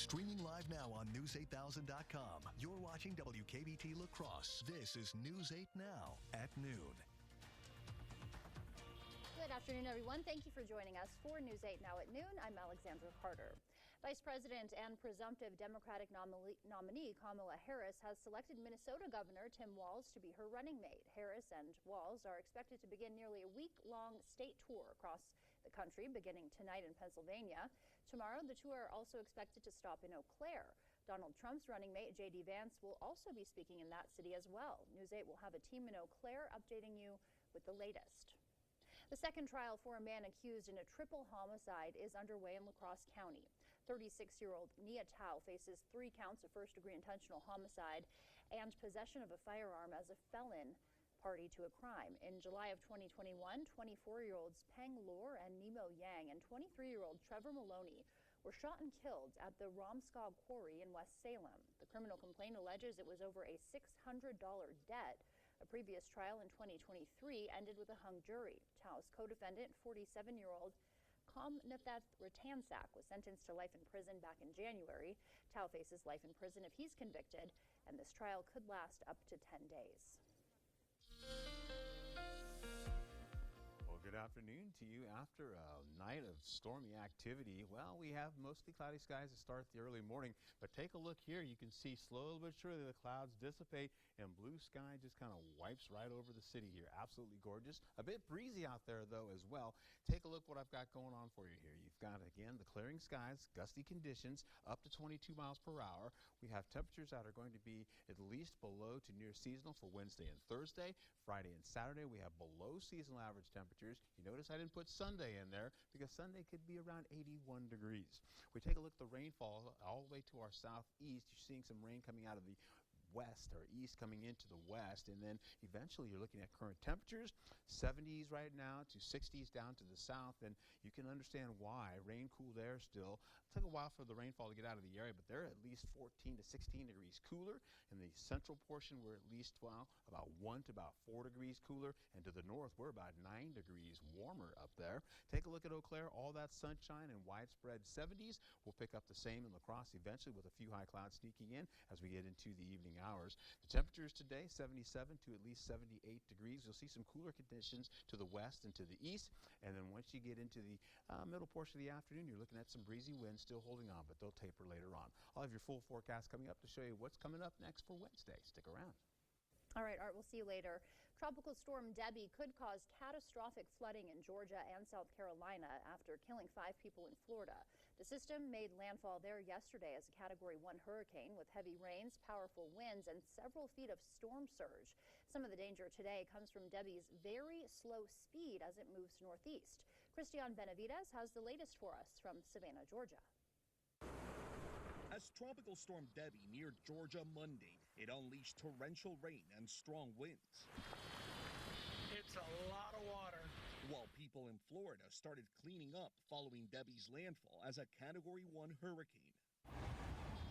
Streaming live now on News8000.com. You're watching WKBT La Crosse. This is News 8 Now at noon. Good afternoon, everyone. Thank you for joining us for News 8 Now at noon. I'm Alexandra Carter. Vice President and presumptive Democratic nominee Kamala Harris has selected Minnesota Governor Tim Walz to be her running mate. Harris and Walz are expected to begin nearly a week-long state tour across the country, beginning tonight in Pennsylvania. Tomorrow, the tour are also expected to stop in Eau Claire. Donald Trump's running mate, J.D. Vance, will also be speaking in that city as well. News 8 will have a team in Eau Claire updating you with the latest. The second trial for a man accused in a triple homicide is underway in La Crosse County. 36-year-old Nia Tao faces 3 counts of first-degree intentional homicide and possession of a firearm as a felon party to a crime. In July of 2021, 24-year-olds Peng Lor and Nemo Yang and 23-year-old Trevor Maloney were shot and killed at the Romskog Quarry in West Salem. The criminal complaint alleges it was over a $600 debt. A previous trial in 2023 ended with a hung jury. Tao's co-defendant, 47-year-old Komnatheth Ratansak, was sentenced to life in prison back in January. Tao faces life in prison if he's convicted, and this trial could last up to 10 days. Well, good afternoon to you. After a night of stormy activity, well, we have mostly cloudy skies to start the early morning, but take a look here. You can see slowly but surely the clouds dissipate and blue sky just kind of wipes right over the city here. Absolutely gorgeous. A bit breezy out there, though, as well. Take a look what I've got going on for you here. You've got, again, the clearing skies, gusty conditions, up to 22 miles per hour. We have temperatures that are going to be at least below to near seasonal for Wednesday and Thursday. Friday and Saturday, we have below seasonal average temperatures. You notice I didn't put Sunday in there because Sunday could be around 81 degrees. We take a look at the rainfall all the way to our southeast. You're seeing some rain coming out of the west or east coming into the west, and then eventually you're looking at current temperatures 70s right now to 60s down to the south, and you can understand why. Rain, cooled air still. It took a while for the rainfall to get out of the area, but they're at least 14 to 16 degrees cooler. In the central portion, we're at least, well, about 1 to about 4 degrees cooler, and to the north, we're about 9 degrees warmer up there. Take a look at Eau Claire. All that sunshine and widespread 70s. We'll pick up the same in La Crosse eventually with a few high clouds sneaking in as we get into the evening hours. The temperatures today, 77 to at least 78 degrees. You'll see some cooler conditions to the west and to the east. And then once you get into the middle portion of the afternoon, you're looking at some breezy winds still holding on, but they'll taper later on. I'll have your full forecast coming up to show you what's coming up next for Wednesday. Stick around. All right, Art, we'll see you later. Tropical storm Debbie could cause catastrophic flooding in Georgia and South Carolina after killing 5 people in Florida. The system made landfall there yesterday as a Category 1 hurricane with heavy rains, powerful winds, and several feet of storm surge. Some of the danger today comes from Debbie's very slow speed as it moves northeast. Christian Benavides has the latest for us from Savannah, Georgia. As Tropical Storm Debbie neared Georgia Monday, it unleashed torrential rain and strong winds. It's a lot of water. While people in Florida started cleaning up following Debbie's landfall as a Category 1 hurricane.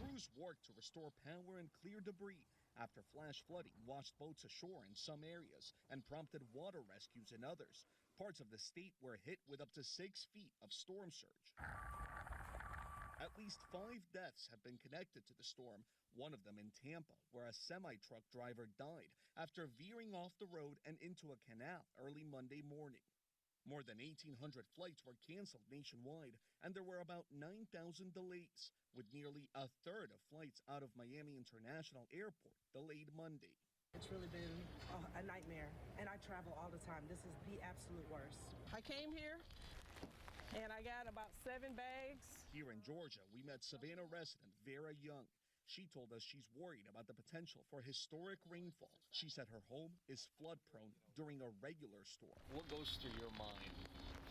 Crews worked to restore power and clear debris after flash flooding washed boats ashore in some areas and prompted water rescues in others. Parts of the state were hit with up to 6 feet of storm surge. At least 5 deaths have been connected to the storm, one of them in Tampa, where a semi-truck driver died after veering off the road and into a canal early Monday morning. More than 1,800 flights were canceled nationwide, and there were about 9,000 delays, with nearly a third of flights out of Miami International Airport delayed Monday. It's really been a nightmare, and I travel all the time. This is the absolute worst. I came here and I got about 7 bags. Here in Georgia, we met Savannah resident Vera Young. She told us she's worried about the potential for historic rainfall. She said her home is flood prone during a regular storm. What goes through your mind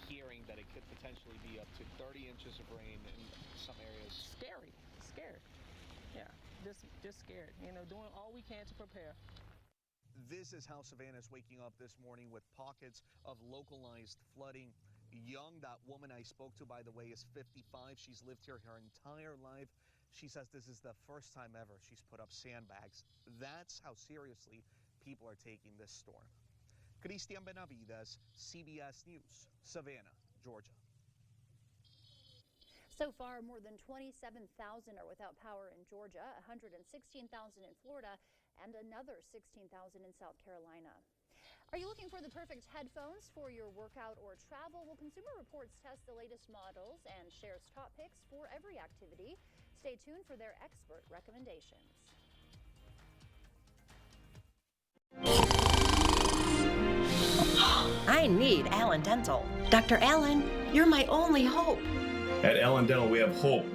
hearing that it could potentially be up to 30 inches of rain in some areas? Scary, scared. Yeah, just scared. You know, doing all we can to prepare. This is how Savannah is waking up this morning with pockets of localized flooding. Young, that woman I spoke to, by the way, is 55. She's lived here her entire life. She says this is the first time ever she's put up sandbags. That's how seriously people are taking this storm. Christian Benavides, CBS News, Savannah, Georgia. So far, more than 27,000 are without power in Georgia, 116,000 in Florida, and another 16,000 in South Carolina. Are you looking for the perfect headphones for your workout or travel? Well, Consumer Reports tests the latest models and shares top picks for every activity. Stay tuned for their expert recommendations. I need Allen Dental. Dr. Allen, you're my only hope. At Allen Dental, we have hope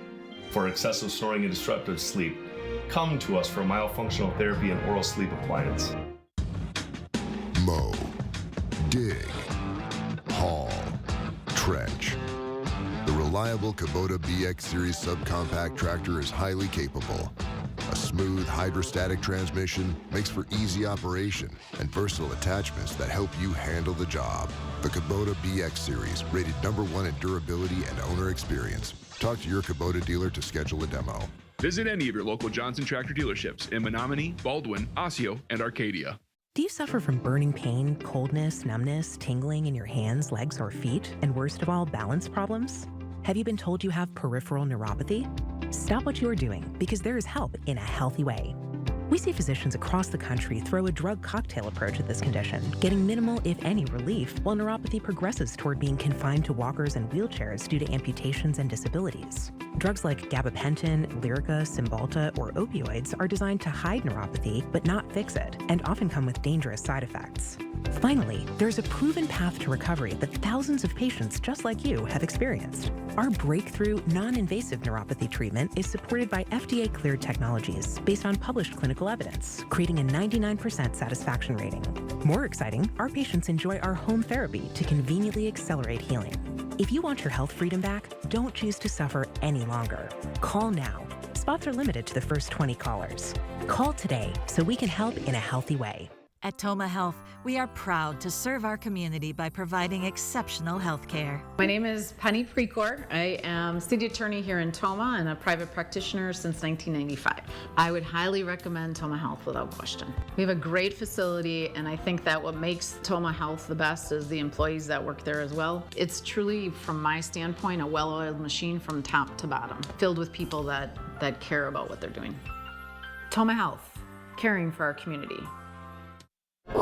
for excessive snoring and disruptive sleep. Come to us for myofunctional therapy and oral sleep appliance. Mow, dig, haul, trench. The reliable Kubota BX Series subcompact tractor is highly capable. A smooth hydrostatic transmission makes for easy operation and versatile attachments that help you handle the job. The Kubota BX Series, rated #1 in durability and owner experience. Talk to your Kubota dealer to schedule a demo. Visit any of your local Johnson Tractor dealerships in Menominee, Baldwin, Osseo, and Arcadia. Do you suffer from burning pain, coldness, numbness, tingling in your hands, legs, or feet, and worst of all, balance problems? Have you been told you have peripheral neuropathy? Stop what you are doing, because there is help in a healthy way. We see physicians across the country throw a drug cocktail approach at this condition, getting minimal, if any, relief while neuropathy progresses toward being confined to walkers and wheelchairs due to amputations and disabilities. Drugs like gabapentin, Lyrica, Cymbalta, or opioids are designed to hide neuropathy but not fix it, and often come with dangerous side effects. Finally, there's a proven path to recovery that thousands of patients just like you have experienced. Our breakthrough, non-invasive neuropathy treatment is supported by FDA-cleared technologies based on published clinical evidence, creating a 99% satisfaction rating. More exciting, our patients enjoy our home therapy to conveniently accelerate healing. If you want your health freedom back, don't choose to suffer any longer. Call now. Spots are limited to the first 20 callers. Call today so we can help in a healthy way. At Toma Health, we are proud to serve our community by providing exceptional health care. My name is Penny Precor. I am city attorney here in Toma and a private practitioner since 1995. I would highly recommend Toma Health without question. We have a great facility, and I think that what makes Toma Health the best is the employees that work there as well. It's truly, from my standpoint, a well-oiled machine from top to bottom, filled with people that care about what they're doing. Toma Health, caring for our community. I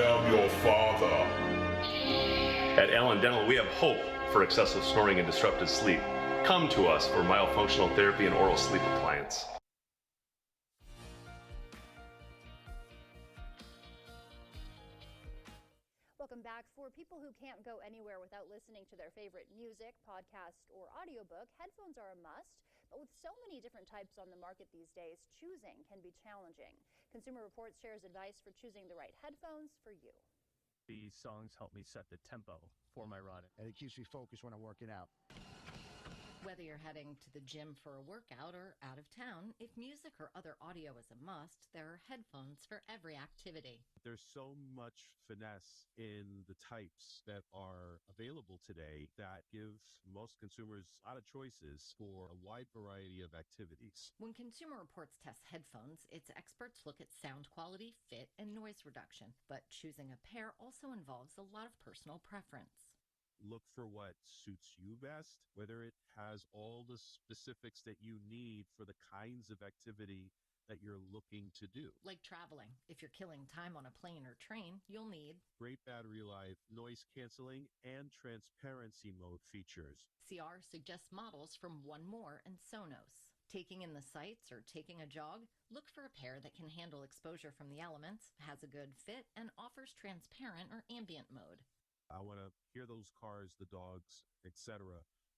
am your father. At Allen Dental, we have hope for excessive snoring and disruptive sleep. Come to us for myofunctional therapy and oral sleep appliance. Welcome back. For people who can't go anywhere without listening to their favorite music, podcast, or audiobook, headphones are a must. But with so many different types on the market these days, choosing can be challenging. Consumer Reports shares advice for choosing the right headphones for you. These songs help me set the tempo for my running. And it keeps me focused when I'm working out. Whether you're heading to the gym for a workout or out of town, if music or other audio is a must, there are headphones for every activity. There's so much finesse in the types that are available today that give most consumers a lot of choices for a wide variety of activities. When Consumer Reports tests headphones, its experts look at sound quality, fit, and noise reduction. But choosing a pair also involves a lot of personal preference. Look for what suits you best, whether it has all the specifics that you need for the kinds of activity that you're looking to do. Like traveling. If you're killing time on a plane or train, you'll need great battery life, noise canceling, and transparency mode features. CR suggests models from One More and Sonos. Taking in the sights or taking a jog, look for a pair that can handle exposure from the elements, has a good fit, and offers transparent or ambient mode. I want to hear those cars, the dogs, etc.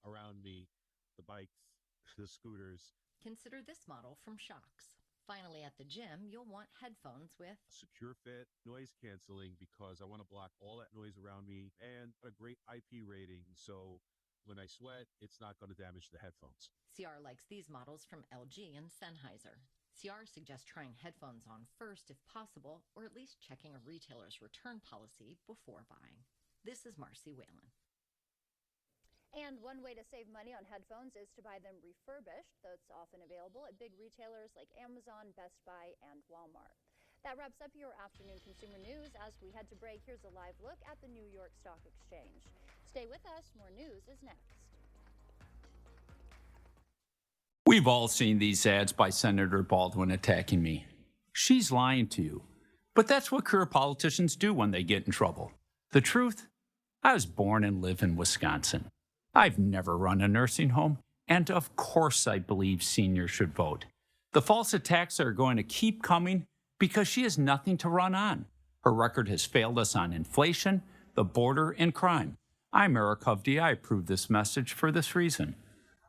around me, the bikes, the scooters. Consider this model from Shocks. Finally, at the gym, you'll want headphones with secure fit, noise canceling, because I want to block all that noise around me, and a great IP rating, so when I sweat, it's not going to damage the headphones. CR likes these models from LG and Sennheiser. CR suggests trying headphones on first if possible, or at least checking a retailer's return policy before buying. This is Marcy Whalen. And one way to save money on headphones is to buy them refurbished, though it's often available at big retailers like Amazon, Best Buy, and Walmart. That wraps up your afternoon consumer news. As we head to break, here's a live look at the New York Stock Exchange. Stay with us. More news is next. We've all seen these ads by Senator Baldwin attacking me. She's lying to you. But that's what career politicians do when they get in trouble. The truth? I was born and live in Wisconsin. I've never run a nursing home, and of course I believe seniors should vote. The false attacks are going to keep coming because she has nothing to run on. Her record has failed us on inflation, the border, and crime. I'm Eric Hovde. I approve this message for this reason.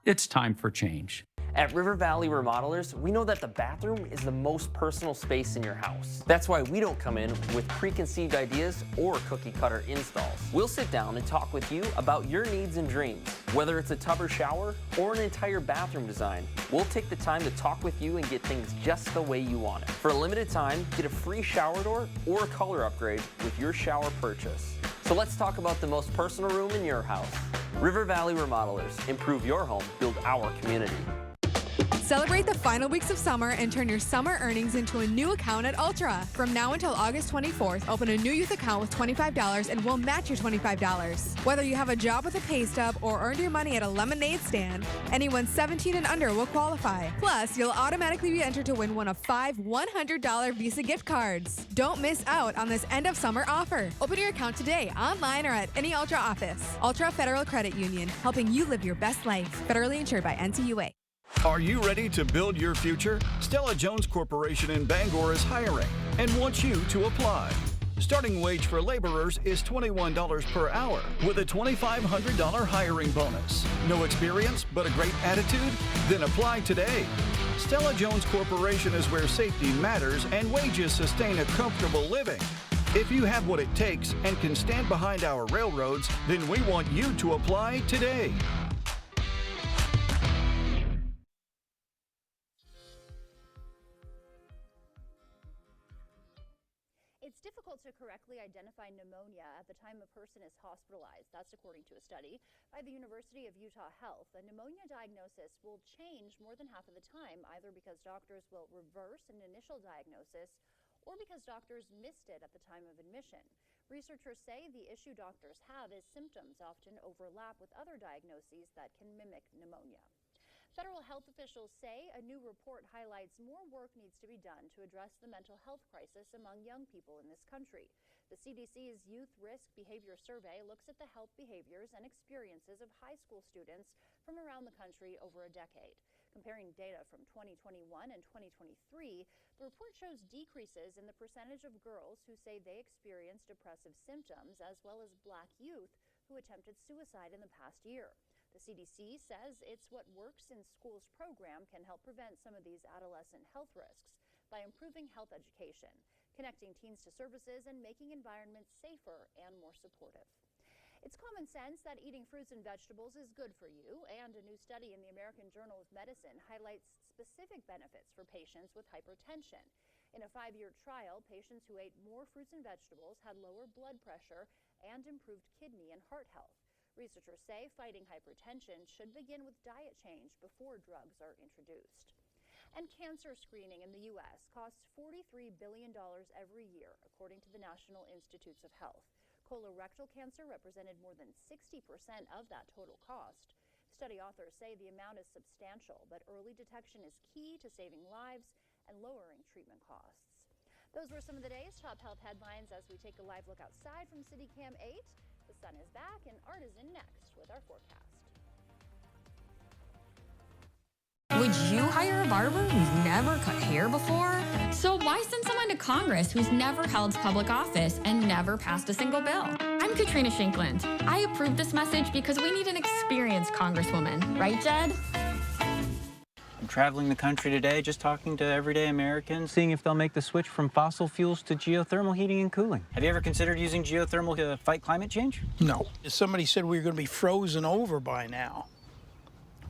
It's time for change. At River Valley Remodelers, we know that the bathroom is the most personal space in your house. That's why we don't come in with preconceived ideas or cookie-cutter installs. We'll sit down and talk with you about your needs and dreams. Whether it's a tub or shower or an entire bathroom design, we'll take the time to talk with you and get things just the way you want it. For a limited time, get a free shower door or a color upgrade with your shower purchase. So let's talk about the most personal room in your house. River Valley Remodelers. Improve your home, build our community. Celebrate the final weeks of summer and turn your summer earnings into a new account at Ultra. From now until August 24th, open a new youth account with $25 and we'll match your $25. Whether you have a job with a pay stub or earned your money at a lemonade stand, anyone 17 and under will qualify. Plus, you'll automatically be entered to win one of 5 $100 Visa gift cards. Don't miss out on this end of summer offer. Open your account today, online or at any Ultra office. Ultra Federal Credit Union, helping you live your best life. Federally insured by NCUA. Are you ready to build your future? Stella Jones Corporation in Bangor is hiring and wants you to apply. Starting wage for laborers is $21 per hour with a $2,500 hiring bonus. No experience but a great attitude? Then apply today. Stella Jones Corporation is where safety matters and wages sustain a comfortable living. If you have what it takes and can stand behind our railroads, then we want you to apply today. It's difficult to correctly identify pneumonia at the time a person is hospitalized. That's according to a study by the University of Utah Health. A pneumonia diagnosis will change more than half of the time, either because doctors will reverse an initial diagnosis or because doctors missed it at the time of admission. Researchers say the issue doctors have is symptoms often overlap with other diagnoses that can mimic pneumonia. Federal health officials say a new report highlights more work needs to be done to address the mental health crisis among young people in this country. The CDC's Youth Risk Behavior Survey looks at the health behaviors and experiences of high school students from around the country over a decade. Comparing data from 2021 and 2023, the report shows decreases in the percentage of girls who say they experienced depressive symptoms, as well as Black youth who attempted suicide in the past year. The CDC says it's what Works in Schools program can help prevent some of these adolescent health risks by improving health education, connecting teens to services, and making environments safer and more supportive. It's common sense that eating fruits and vegetables is good for you, and a new study in the American Journal of Medicine highlights specific benefits for patients with hypertension. In a 5-year trial, patients who ate more fruits and vegetables had lower blood pressure and improved kidney and heart health. Researchers say fighting hypertension should begin with diet change before drugs are introduced. And cancer screening in the U.S. costs $43 billion every year, according to the National Institutes of Health. Colorectal cancer represented more than 60% of that total cost. Study authors say the amount is substantial, but early detection is key to saving lives and lowering treatment costs. Those were some of the day's top health headlines as we take a live look outside from CityCam 8. The sun is back and Art is in next with our forecast. Would you hire a barber who's never cut hair before? So why send someone to Congress who's never held public office and never passed a single bill? I'm Katrina Shankland. I approve this message because we need an experienced congresswoman. Right, Jed? I'm traveling the country today, just talking to everyday Americans, seeing if they'll make the switch from fossil fuels to geothermal heating and cooling. Have you ever considered using geothermal to fight climate change? No. Somebody said we were going to be frozen over by now.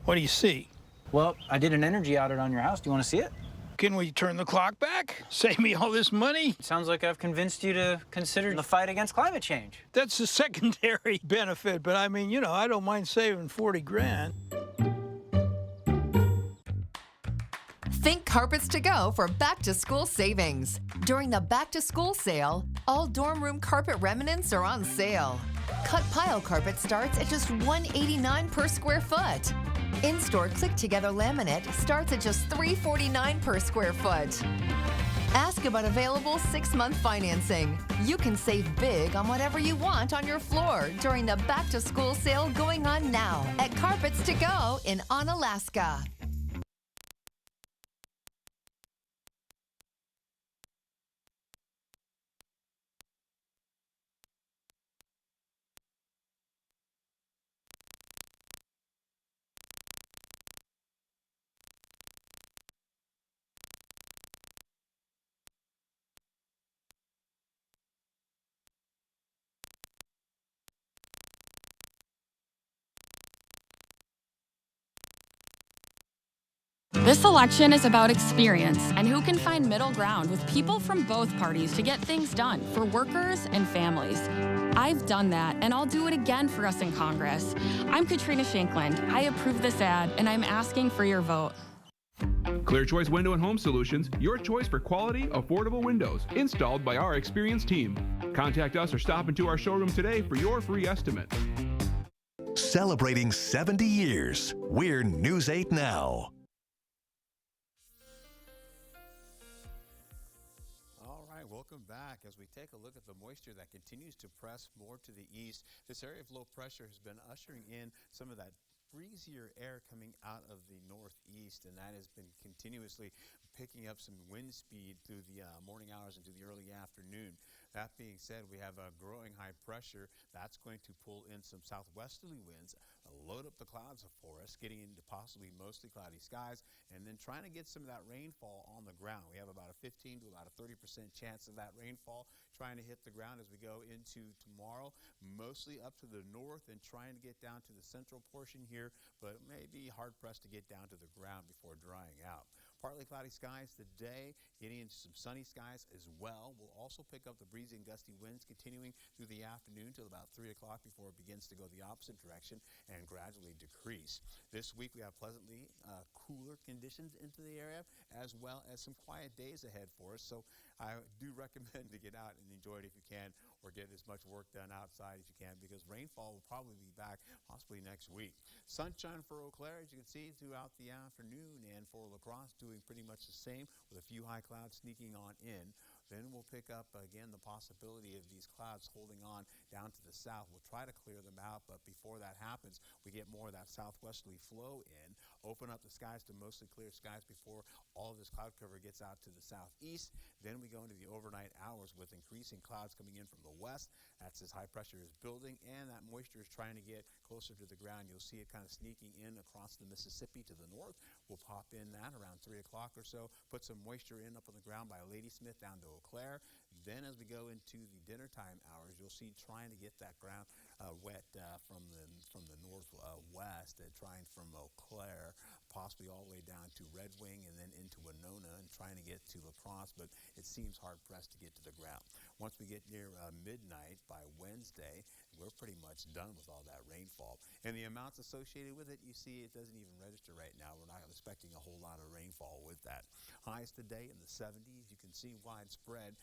What do you see? Well, I did an energy audit on your house. Do you want to see it? Can we turn the clock back? Save me all this money? Sounds like I've convinced you to consider the fight against climate change. That's a secondary benefit, but I mean, you know, I don't mind saving 40 grand. Think Carpets to Go for back-to-school savings. During the back-to-school sale, all dorm room carpet remnants are on sale. Cut pile carpet starts at just $189 per square foot. In-store click-together laminate starts at just $349 per square foot. Ask about available 6-month financing. You can save big on whatever you want on your floor during the back-to-school sale going on now at Carpets to Go in Onalaska. This election is about experience and who can find middle ground with people from both parties to get things done for workers and families. I've done that, and I'll do it again for us in Congress. I'm Katrina Shankland. I approve this ad, and I'm asking for your vote. Clear Choice Window and Home Solutions, your choice for quality, affordable windows, installed by our experienced team. Contact us or stop into our showroom today for your free estimate. Celebrating 70 years, we're News 8 Now. Welcome back as we take a look at the moisture that continues to press more to the east. This area of low pressure has been ushering in some of that breezier air coming out of the northeast, and that has been continuously picking up some wind speed through the morning hours into the early afternoon. That being said, we have a growing high pressure that's going to pull in some southwesterly winds, load up the clouds for us, getting into possibly mostly cloudy skies, and then trying to get some of that rainfall on the ground. We have about a 15 to about a 30% chance of that rainfall trying to hit the ground as we go into tomorrow, mostly up to the north and trying to get down to the central portion here, but it may be hard-pressed to get down to the ground before drying out. Partly cloudy skies today, getting into some sunny skies as well. We'll also pick up the breezy and gusty winds continuing through the afternoon till about 3 o'clock before it begins to go the opposite direction and gradually decrease. This week we have pleasantly cooler conditions into the area as well as some quiet days ahead for us. So I do recommend to get out and enjoy it if you can, or get as much work done outside as you can, because rainfall will probably be back possibly next week. Sunshine for Eau Claire, as you can see, throughout the afternoon, and for La Crosse doing pretty much the same with a few high clouds sneaking on in. Then we'll pick up again the possibility of these clouds holding on down to the south. We'll try to clear them out, but before that happens, we get more of that southwesterly flow in, open up the skies to mostly clear skies before all of this cloud cover gets out to the southeast. Then we go into the overnight hours with increasing clouds coming in from the west. That's as high pressure is building, and that moisture is trying to get closer to the ground. You'll see it kind of sneaking in across the Mississippi to the north. We'll pop in that around 3 o'clock or so, put some moisture in up on the ground by Ladysmith down to Eau Claire. Then as we go into the dinner time hours, you'll see trying to get that ground wet from the northwest, trying from Eau Claire, possibly all the way down to Red Wing and then into Winona, and trying to get to La Crosse, but it seems hard-pressed to get to the ground. Once we get near midnight by Wednesday, we're pretty much done with all that rainfall. And the amounts associated with it, you see it doesn't even register right now. We're not expecting a whole lot of rainfall with that. Highs today in the 70s. You can see widespread.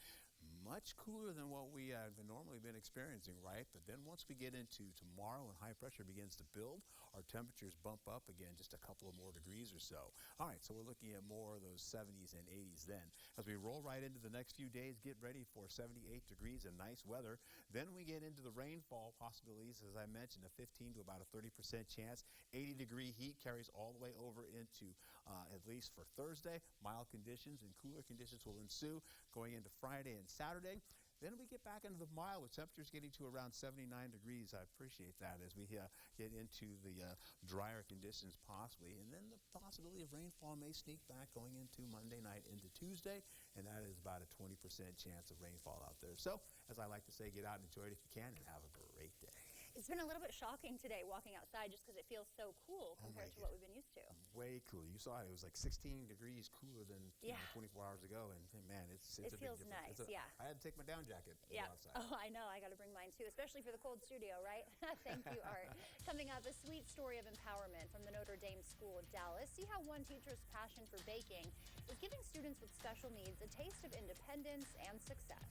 Much cooler than what we have normally been experiencing, right? But then once we get into tomorrow and high pressure begins to build, our temperatures bump up again just a couple of more degrees or so. All right, so we're looking at more of those 70s and 80s then. As we roll right into the next few days, get ready for 78 degrees and nice weather. Then we get into the rainfall possibilities, as I mentioned, a 15 to about a 30% chance. 80-degree heat carries all the way over into at least for Thursday. Mild conditions and cooler conditions will ensue going into Friday and Saturday. Then we get back into the mild with temperatures getting to around 79 degrees. I appreciate that as we get into the drier conditions possibly. And then the possibility of rainfall may sneak back going into Monday night into Tuesday, and that is about a 20% chance of rainfall out there. So, as I like to say, get out and enjoy it if you can, and have a great day. It's been a little bit shocking today walking outside just because it feels so cool compared to what we've been used to. Way cooler. You saw it was like 16 degrees cooler than 24 hours ago, and man, it feels nice. I had to take my down jacket to go outside. Oh, I know. I got to bring mine too, especially for the cold studio, right? Thank you, Art. Coming up, a sweet story of empowerment from the Notre Dame School of Dallas. See how one teacher's passion for baking is giving students with special needs a taste of independence and success.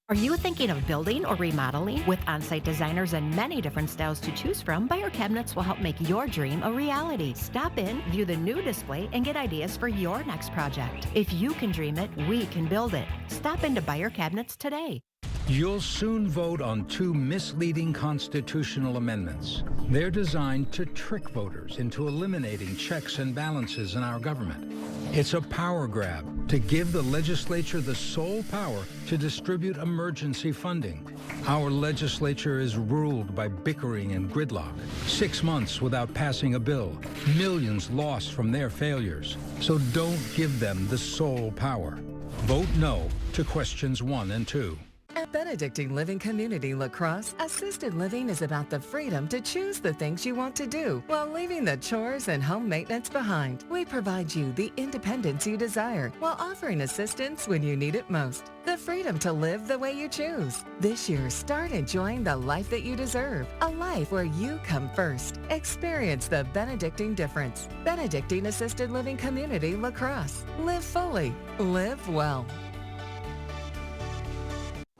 Are you thinking of building or remodeling? With on-site designers and many different styles to choose from, Beyer Cabinets will help make your dream a reality. Stop in, view the new display, and get ideas for your next project. If you can dream it, we can build it. Stop into Beyer Cabinets today. You'll soon vote on 2 misleading constitutional amendments. They're designed to trick voters into eliminating checks and balances in our government. It's a power grab to give the legislature the sole power to distribute emergency funding. Our legislature is ruled by bickering and gridlock. 6 months without passing a bill. Millions lost from their failures. So don't give them the sole power. Vote no to questions 1 and 2. At Benedictine Living Community La Crosse, assisted living is about the freedom to choose the things you want to do while leaving the chores and home maintenance behind. We provide you the independence you desire while offering assistance when you need it most. The freedom to live the way you choose. This year, start enjoying the life that you deserve. A life where you come first. Experience the Benedictine difference. Benedictine Assisted Living Community La Crosse. Live fully. Live well.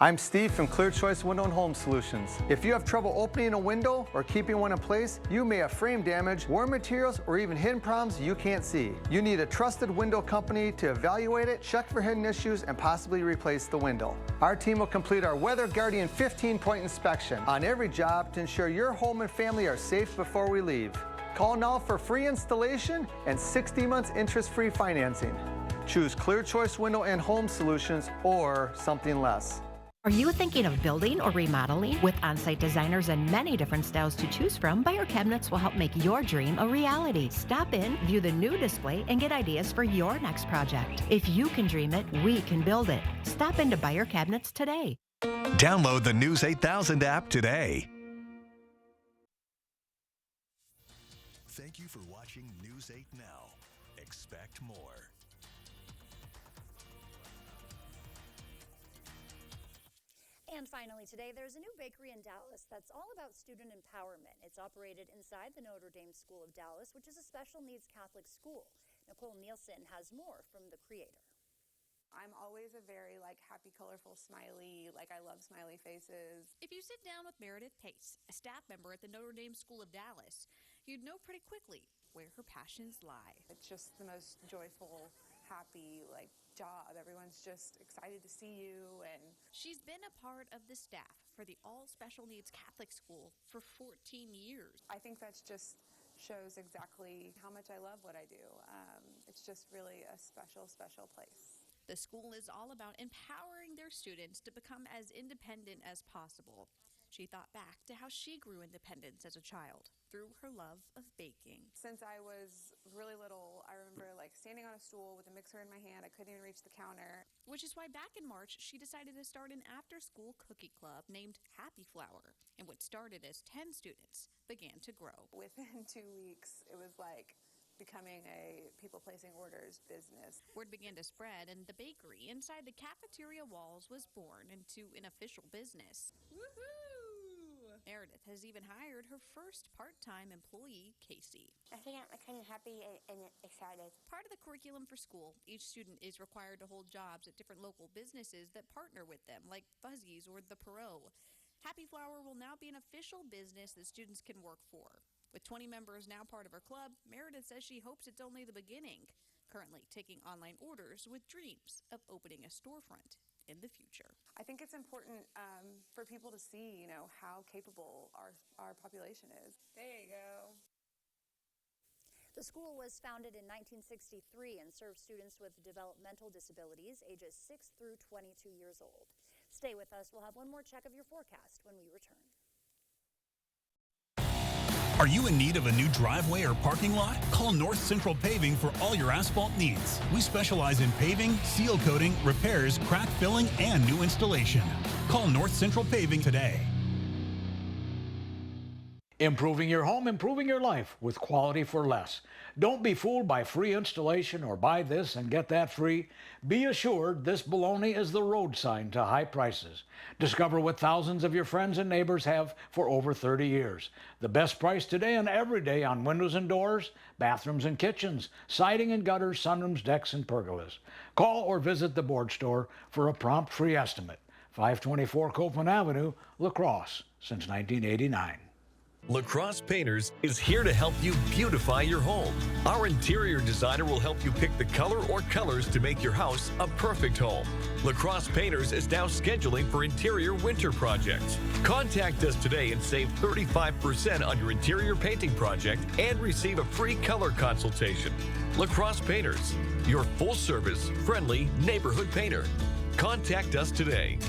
I'm Steve from Clear Choice Window and Home Solutions. If you have trouble opening a window or keeping one in place, you may have frame damage, worn materials, or even hidden problems you can't see. You need a trusted window company to evaluate it, check for hidden issues, and possibly replace the window. Our team will complete our Weather Guardian 15-point inspection on every job to ensure your home and family are safe before we leave. Call now for free installation and 60 months interest-free financing. Choose Clear Choice Window and Home Solutions or something less. Are you thinking of building or remodeling? With on-site designers and many different styles to choose from, Beyer Cabinets will help make your dream a reality. Stop in, view the new display, and get ideas for your next project. If you can dream it, we can build it. Stop into Beyer Cabinets today. Download the News 8000 app today. Thank you for watching News 8 Now. Expect more. And finally today, there's a new bakery in Dallas that's all about student empowerment. It's operated inside the Notre Dame School of Dallas, which is a special needs Catholic school. Nicole Nielsen has more from the creator. I'm always a very happy, colorful, smiley, I love smiley faces. If you sit down with Meredith Pace, a staff member at the Notre Dame School of Dallas, you'd know pretty quickly where her passions lie. It's just the most joyful, happy, job. Everyone's just excited to see you. And she's been a part of the staff for the all special needs Catholic school for 14 years. I think that just shows exactly how much I love what I do. It's just really a special, special place. The school is all about empowering their students to become as independent as possible. She thought back to how she grew independence as a child through her love of baking. Since I was really little, I remember standing on a stool with a mixer in my hand. I couldn't even reach the counter. Which is why back in March, she decided to start an after-school cookie club named Happy Flour. And what started as 10 students began to grow. Within 2 weeks, it was becoming a people placing orders business. Word began to spread, and the bakery inside the cafeteria walls was born into an official business. Woohoo! Meredith has even hired her first part-time employee, Casey. I think I'm kind of happy and excited. Part of the curriculum for school, each student is required to hold jobs at different local businesses that partner with them, like Fuzzy's or the Perot. Happy Flour will now be an official business that students can work for. With 20 members now part of her club, Meredith says she hopes it's only the beginning. Currently taking online orders with dreams of opening a storefront in the future. I think it's important for people to see, how capable our population is. There you go. The school was founded in 1963 and serves students with developmental disabilities ages 6 through 22 years old. Stay with us. We'll have one more check of your forecast when we return. Are you in need of a new driveway or parking lot? Call North Central Paving for all your asphalt needs. We specialize in paving, seal coating, repairs, crack filling, and new installation. Call North Central Paving today. Improving your home, improving your life with quality for less. Don't be fooled by free installation or buy this and get that free. Be assured this baloney is the road sign to high prices. Discover what thousands of your friends and neighbors have for over 30 years. The best price today and every day on windows and doors, bathrooms and kitchens, siding and gutters, sunrooms, decks, and pergolas. Call or visit the board store for a prompt free estimate. 524 Copeland Avenue, La Crosse, since 1989. La Crosse Painters is here to help you beautify your home. Our interior designer will help you pick the color or colors to make your house a perfect home. La Crosse Painters is now scheduling for interior winter projects. Contact us today and save 35% on your interior painting project and receive a free color consultation. La Crosse Painters, your full-service, friendly neighborhood painter. Contact us today.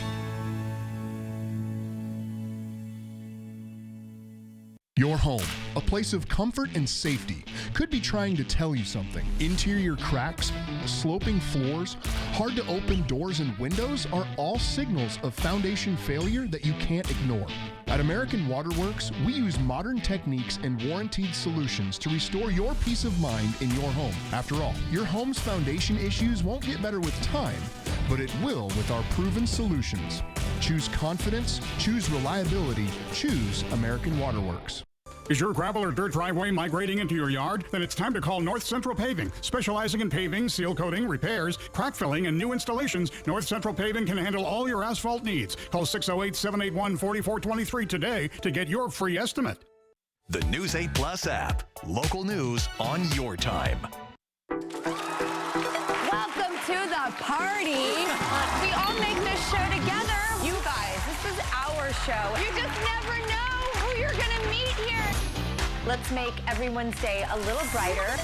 Your home, a place of comfort and safety, could be trying to tell you something. Interior cracks, sloping floors, hard to open doors and windows are all signals of foundation failure that you can't ignore. At American Waterworks, we use modern techniques and warranted solutions to restore your peace of mind in your home. After all, your home's foundation issues won't get better with time, but it will with our proven solutions. Choose confidence, choose reliability, choose American Waterworks. Is your gravel or dirt driveway migrating into your yard? Then it's time to call North Central Paving. Specializing in paving, seal coating, repairs, crack filling, and new installations, North Central Paving can handle all your asphalt needs. Call 608-781-4423 today to get your free estimate. The News 8 Plus app. Local news on your time. Welcome to the party. We all make this show together. You guys, this is our show. You just never know who you're going to meet here. Let's make everyone's day a little brighter.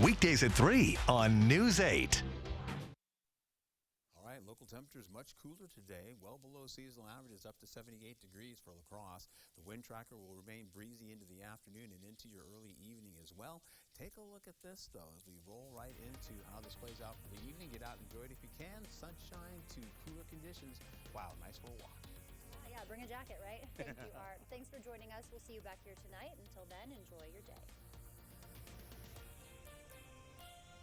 Weekdays at 3 on News 8. All right, local temperatures much cooler today, well below seasonal averages, up to 78 degrees for La Crosse. The wind tracker will remain breezy into the afternoon and into your early evening as well. Take a look at this, though, as we roll right into how this plays out for the evening. Get out and enjoy it if you can. Sunshine to cooler conditions. Wow, nice for a walk. Yeah, bring a jacket, right? Thank you, Art. Thanks for joining us. We'll see you back here tonight. Until then, enjoy your day.